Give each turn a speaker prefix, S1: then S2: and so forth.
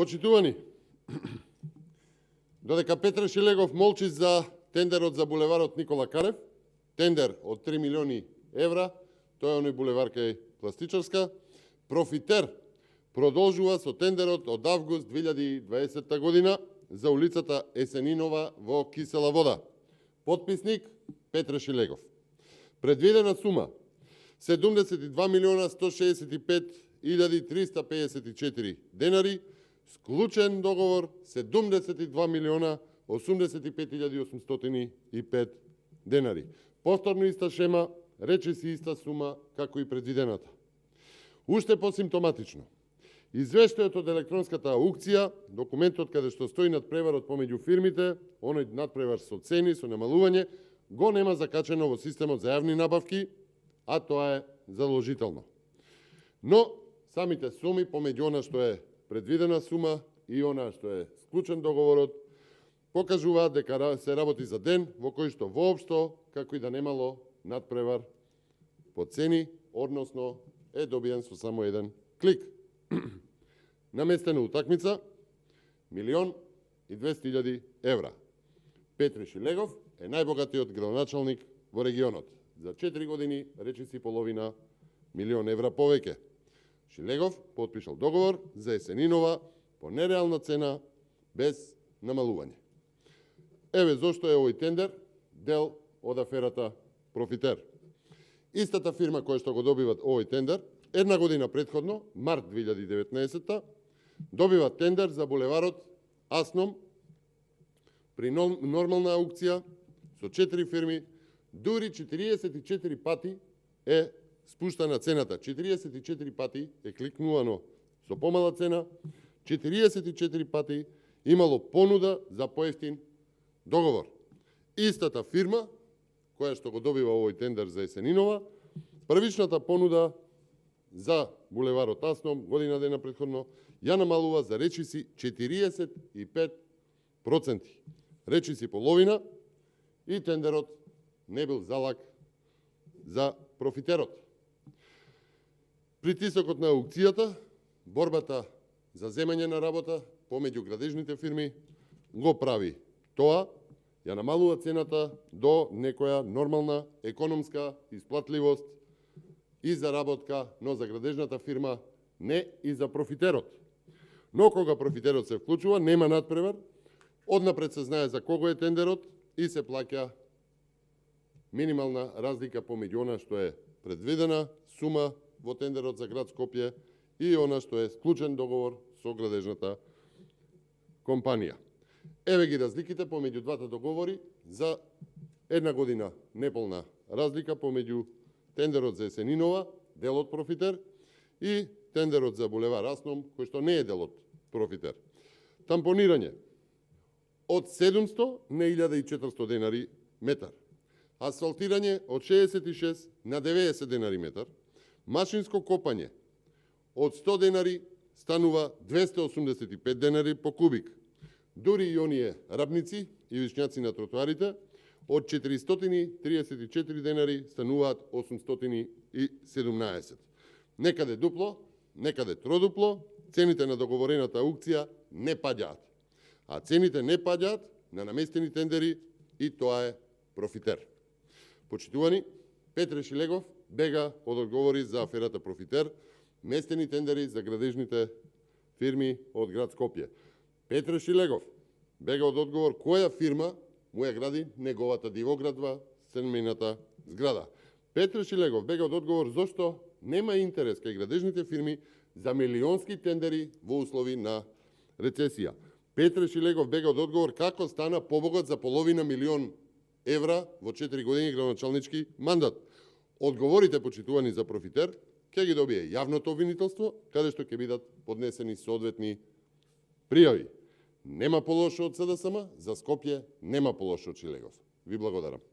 S1: Почитувани, додека Петре Шилегов молчи за тендерот за булеварот Никола Карев, тендер од 3 милиони евра, тоа е оној булевар кај Пластичарска, Профитер продолжува со тендерот од август 2020 година за улицата Есенинова во Кисела Вода. Потписник Петре Шилегов. Предвидена сума 72 милиона 165 354 денари, склучен договор 72 милиона 85 805 денари. Повторно иста шема, речиси иста сума како и предвидената. Уште посимптоматично. Извештајот од електронската аукција, документот каде што стои надпреварот помеѓу фирмите, оној надпревар со цени, со намалување, го нема закачено во системот за јавни набавки, а тоа е заложително. Но самите суми помеѓу она што е предвидена сума и она што е склучен договорот покажуваат дека се работи за ден во кој што воопшто, како и да немало надпревар по цени, односно е добиен со само еден клик. Наместена утакмица 1.200.000 евра. Петре Шилегов е најбогатиот градоначалник во регионот. За 4 години речиси половина милион евра повеќе. Шилегов потпишал договор за Есенинова по нереална цена без намалување. Еве зошто е овој тендер дел од аферата Профитер. Истата фирма која што го добиват овој тендер, една година претходно, март 2019, добива тендер за булеварот Асном при нормална аукција со 4 фирми, дури 44 пати е спуштана цената. 44 пати е кликнувано со помала цена, 44 пати имало понуда за поевтин договор. Истата фирма, која што го добива овој тендер за Есенинова, првичната понуда за булеварот Асном, година дена претходно, ја намалува за речиси 45%. Речиси половина и тендерот не бил залак за Профитерот. Притисокот на аукцијата, борбата за земање на работа помеѓу градежните фирми го прави тоа, ја намалува цената до некоја нормална економска исплатливост и заработка, но за градежната фирма не и за Профитерот. Но кога Профитерот се вклучува, нема надпревар, однапред се знае за кого е тендерот и се плаќа минимална разлика помеѓу она што е предвидена сума во тендерот за град Скопје и она што е склучен договор со градежната компанија. Еве ги разликите помеѓу двата договори за една година неполна разлика помеѓу тендерот за Есенинова, дел од Профитер, и тендерот за булевар Асном, кој што не е дел од Профитер. Тампонирање од 700 на 1400 денари метар. Асфалтирање од 66 на 90 денари метар. Машинско копање од 100 денари станува 285 денари по кубик. Дури и оние рабници и вишњаци на тротоарите од 434 денари стануваат 817. Некаде дупло, некаде тродупло, цените на договорената аукција не паѓаат. А цените не паѓаат на наместени тендери и тоа е Профитер. Почитувани, Петре Шилегов бега од одговори за аферата Профитер, местени тендери за градежните фирми од град Скопје. Петре Шилегов бега од одговор која фирма му ја гради неговата дивоградва семејната зграда. Петре Шилегов бега од одговор зошто нема интерес кај градежните фирми за милионски тендери во услови на рецесија. Петре Шилегов бега од одговор како стана побогат за половина милион евра во 4 години градоначалнички мандат. Одговорите, почитувани за Профитер, ќе ги добие јавното обвинителство, каде што ќе бидат поднесени соодветни пријави. Нема полошо од СДСМ, за Скопје нема полошо од Шилегов. Ви благодарам.